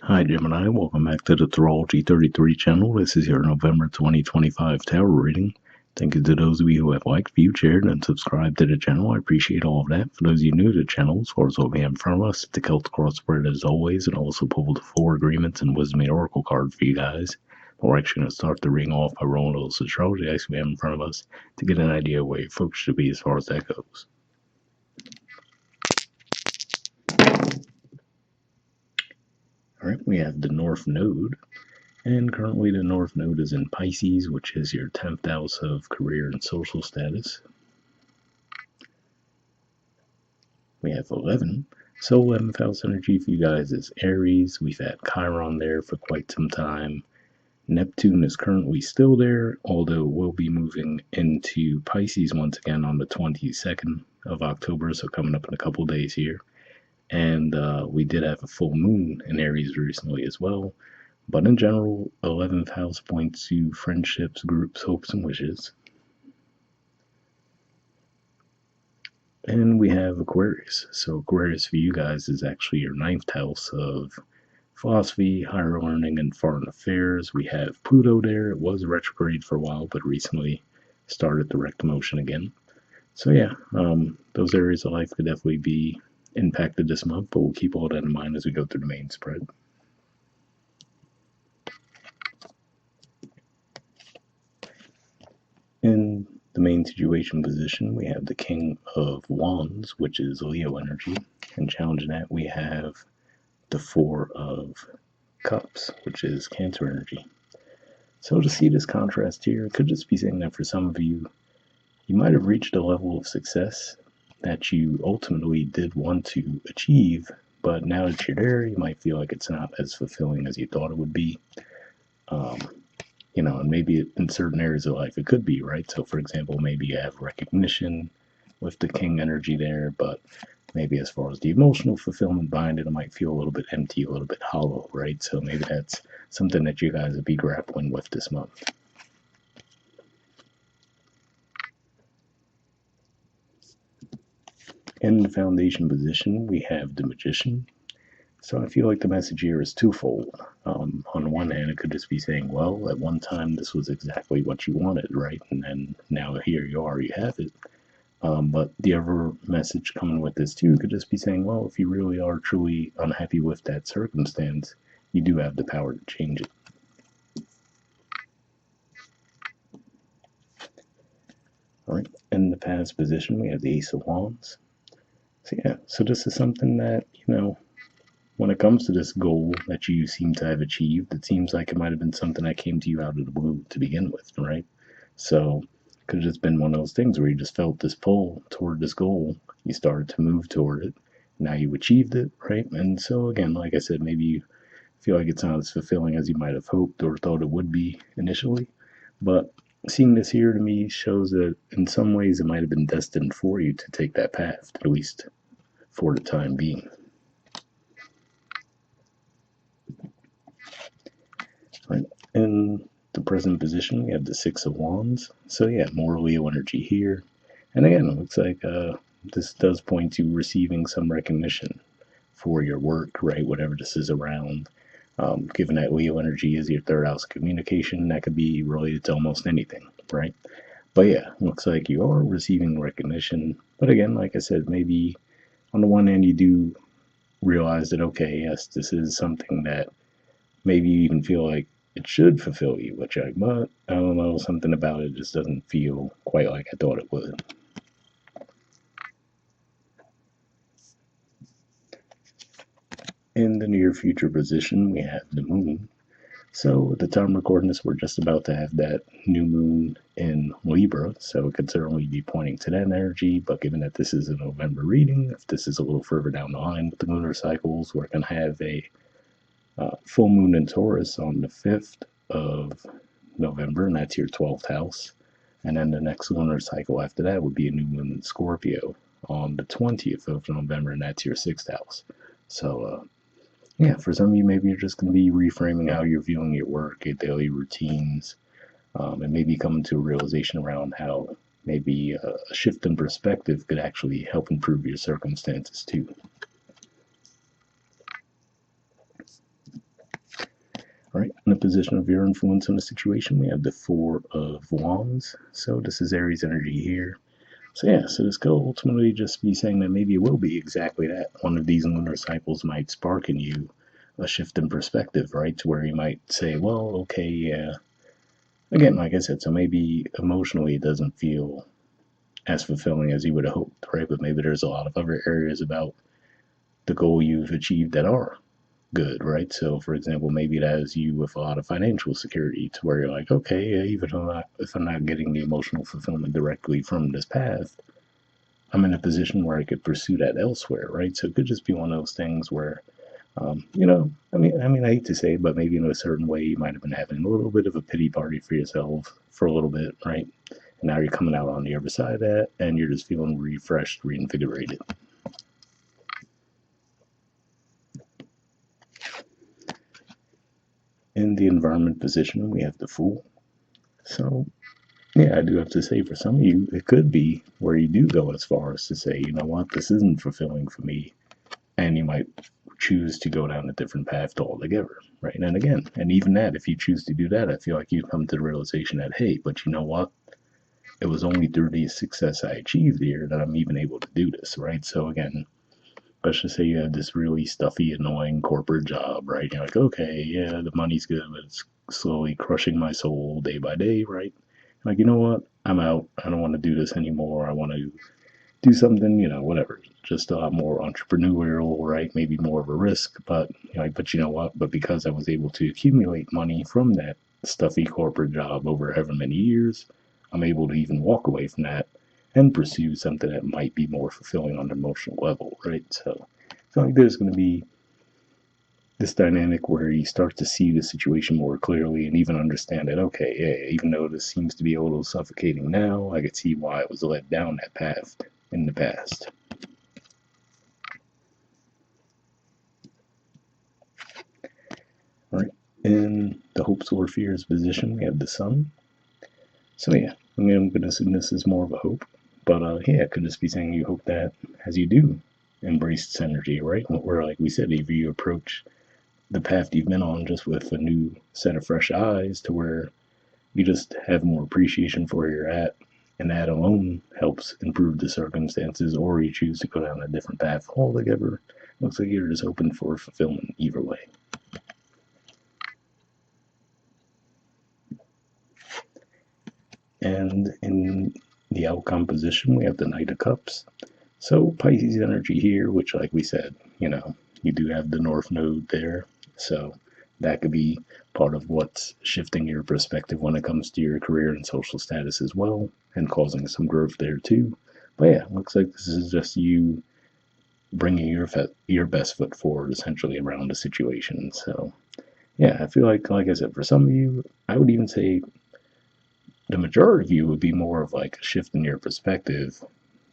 Hi Gemini, welcome back to the Astrology 33 channel. This is your November 2025 tarot reading. Thank you to those of you who have liked, viewed, shared, and subscribed to the channel. I appreciate all of that. For those of you new to the channel, as far as what we have in front of us, the Celtic crossword as always, and also pulled 4 agreements and wisdom and oracle card for you guys. But we're actually going to start the reading off by rolling a little astrology dice we have in front of us to get an idea of where your folks should be as far as that goes. Alright, we have the North Node. And currently the North Node is in Pisces, which is your 10th house of career and social status. We have 11. So 11th house energy for you guys is Aries. We've had Chiron there for quite some time. Neptune is currently still there, although we'll be moving into Pisces once again on the 22nd of October, so coming up in a couple days here. And we did have a full moon in Aries recently as well. But in general, 11th house points to friendships, groups, hopes, and wishes. And we have Aquarius. So Aquarius for you guys is actually your 9th house of philosophy, higher learning, and foreign affairs. We have Pluto there. It was retrograde for a while, but recently started direct motion again. So yeah, those areas of life could definitely be impacted this month, but we'll keep all that in mind as we go through the main spread. In the main situation position, we have the King of Wands, which is Leo energy, and challenging that we have the Four of Cups, which is Cancer energy. So to see this contrast here, it could just be saying that for some of you, you might have reached a level of success that you ultimately did want to achieve, but now that you're there, you might feel like it's not as fulfilling as you thought it would be. And maybe in certain areas of life it could be, right? So, for example, maybe you have recognition with the King energy there, but maybe as far as the emotional fulfillment behind it, it might feel a little bit empty, a little bit hollow, right? So maybe that's something that you guys would be grappling with this month. In the foundation position, we have the Magician. So I feel like the message here is twofold. On one hand, it could just be saying, well, at one time this was exactly what you wanted, right? And then now here you are, you have it. But the other message coming with this too could just be saying, well, if you really are truly unhappy with that circumstance, you do have the power to change it. All right, in the past position, we have the Ace of Wands. So yeah, so this is something that, when it comes to this goal that you seem to have achieved, it seems like it might have been something that came to you out of the blue to begin with, right? So it could have just been one of those things where you just felt this pull toward this goal. You started to move toward it. Now you achieved it, right? And so again, like I said, maybe you feel like it's not as fulfilling as you might have hoped or thought it would be initially. But seeing this here to me shows that in some ways it might have been destined for you to take that path, at least for the time being. Right. In the present position, we have the Six of Wands. So yeah, more Leo energy here. And again, it looks like this does point to receiving some recognition for your work, right? Whatever this is around. Given that Leo energy is your third house communication, that could be related to almost anything, right? But yeah, looks like you are receiving recognition. But again, like I said, maybe on the one hand, you do realize that, okay, yes, this is something that maybe you even feel like it should fulfill you, which but I don't know, something about it just doesn't feel quite like I thought it would. In the near future position, we have the moon. So at the time recording this, we're just about to have that new moon in Libra, so it could certainly be pointing to that energy, but given that this is a November reading, if this is a little further down the line with the lunar cycles, we're going to have a full moon in Taurus on the 5th of November, and that's your 12th house. And then the next lunar cycle after that would be a new moon in Scorpio on the 20th of November, and that's your 6th house. So, yeah, for some of you, maybe you're just going to be reframing how you're viewing your work, your daily routines, and maybe coming to a realization around how maybe a shift in perspective could actually help improve your circumstances too. All right, in the position of your influence in the situation, we have the Four of Wands. So this is Aries energy here. So yeah, so this could ultimately just be saying that maybe it will be exactly that. One of these lunar cycles might spark in you a shift in perspective, right? To where you might say, well, okay, yeah. Again, like I said, so maybe emotionally it doesn't feel as fulfilling as you would have hoped, right? But maybe there's a lot of other areas about the goal you've achieved that are good, right? So, for example, maybe it has you with a lot of financial security to where you're like, okay, yeah, even if I'm not getting the emotional fulfillment directly from this path, I'm in a position where I could pursue that elsewhere, right? So it could just be one of those things where, I hate to say it, but maybe in a certain way you might have been having a little bit of a pity party for yourself for a little bit, right? And now you're coming out on the other side of that, and you're just feeling refreshed, reinvigorated. In the environment position, we have the Fool. So yeah, I do have to say, for some of you, it could be where you do go as far as to say, you know what, this isn't fulfilling for me, and you might choose to go down a different path altogether, right? And again, and even that, if you choose to do that, I feel like you come to the realization that, hey, but you know what? It was only through the success I achieved here that I'm even able to do this, right? So again, let's just say you have this really stuffy, annoying corporate job, right? You're like, okay, yeah, the money's good, but it's slowly crushing my soul day by day, right? Like, you know what? I'm out. I don't want to do this anymore. I want to do something, whatever, just a lot more entrepreneurial, right? Maybe more of a risk, but but you know what? But because I was able to accumulate money from that stuffy corporate job over however many years, I'm able to even walk away from that and pursue something that might be more fulfilling on an emotional level, right? So I feel like there's going to be this dynamic where you start to see the situation more clearly and even understand that, okay, yeah, even though this seems to be a little suffocating now, I could see why I was led down that path in the past. All right. In the hopes or fears position, we have the sun. So yeah, I'm going to assume this is more of a hope. But yeah, it could just be saying you hope that as you do embrace this energy, right? Where, like we said, if you approach the path you've been on just with a new set of fresh eyes to where you just have more appreciation for where you're at, and that alone helps improve the circumstances, or you choose to go down a different path altogether. Looks like you're just hoping for fulfillment either way. And in the outcome position, we have the Knight of Cups. So Pisces energy here, which, like we said, you do have the North Node there. So that could be part of what's shifting your perspective when it comes to your career and social status as well, and causing some growth there too. But yeah, looks like this is just you bringing your best foot forward essentially around the situation. So yeah, I feel like I said, for some of you, I would even say the majority of you would be more of like a shift in your perspective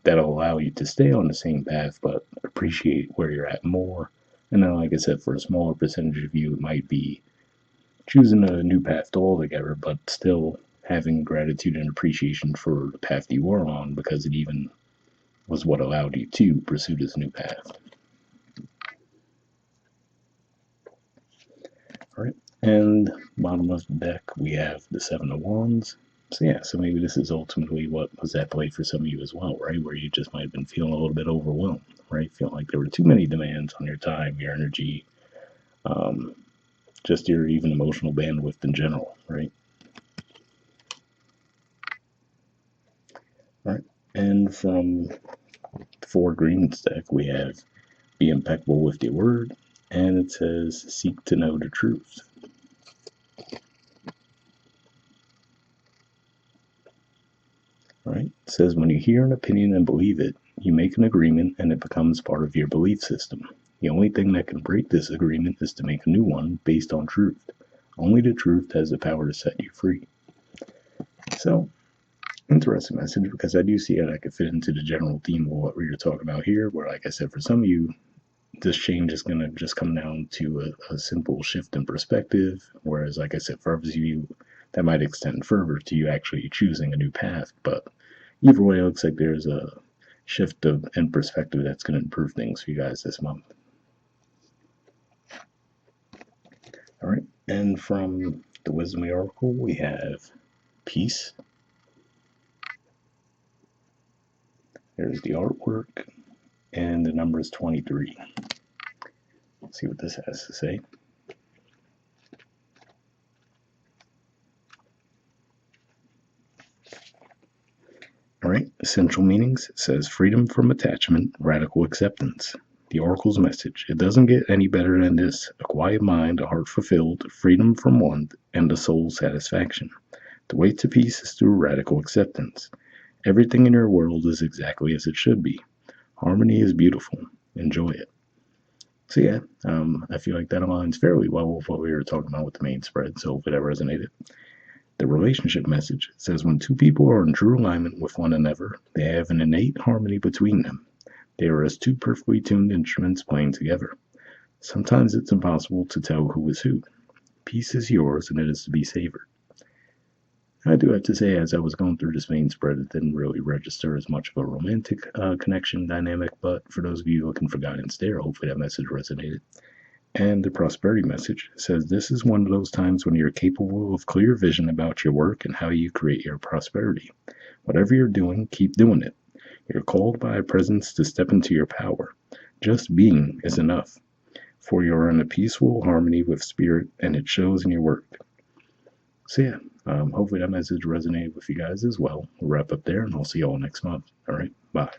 that'll allow you to stay on the same path but appreciate where you're at more. And then, like I said, for a smaller percentage of you, it might be choosing a new path altogether, but still having gratitude and appreciation for the path you were on because it even was what allowed you to pursue this new path. All right. And bottom of the deck, we have the Seven of Wands. So yeah, so maybe this is ultimately what was at play for some of you as well, right? Where you just might have been feeling a little bit overwhelmed, right? Feeling like there were too many demands on your time, your energy, um, just your even emotional bandwidth in general, right? All right. And from the Four Greens deck, we have Be Impeccable with Your Word, and it says Seek to Know the Truth. Right? It says when you hear an opinion and believe it, you make an agreement and it becomes part of your belief system. The only thing that can break this agreement is to make a new one based on truth. Only the truth has the power to set you free. So, interesting message because I do see how that could fit into the general theme of what we were talking about here, where, like I said, for some of you, this change is going to just come down to a simple shift in perspective. Whereas, like I said, for others of you, that might extend further to you actually choosing a new path. But either way, it looks like there's a shift in perspective that's going to improve things for you guys this month. All right. And from the Wisdom Oracle, we have peace. There's the artwork, and the number is 23. Let's see what this has to say. All right, essential meanings. It says freedom from attachment, radical acceptance. The Oracle's message. It doesn't get any better than this. A quiet mind, a heart fulfilled, freedom from want, and a soul satisfaction. The way to peace is through radical acceptance. Everything in your world is exactly as it should be. Harmony is beautiful. Enjoy it. So yeah, I feel like that aligns fairly well with what we were talking about with the main spread, so if it ever resonated. The relationship message says when two people are in true alignment with one another, they have an innate harmony between them. They are as two perfectly tuned instruments playing together. Sometimes it's impossible to tell who is who. Peace is yours and it is to be savored. I do have to say, as I was going through this main spread, it didn't really register as much of a romantic connection dynamic, but for those of you looking for guidance there, hopefully that message resonated. And the prosperity message says this is one of those times when you're capable of clear vision about your work and how you create your prosperity. Whatever you're doing, keep doing it. You're called by a presence to step into your power. Just being is enough, for you're in a peaceful harmony with spirit and it shows in your work. So yeah, hopefully that message resonated with you guys as well. We'll wrap up there and I'll see you all next month. All right, bye.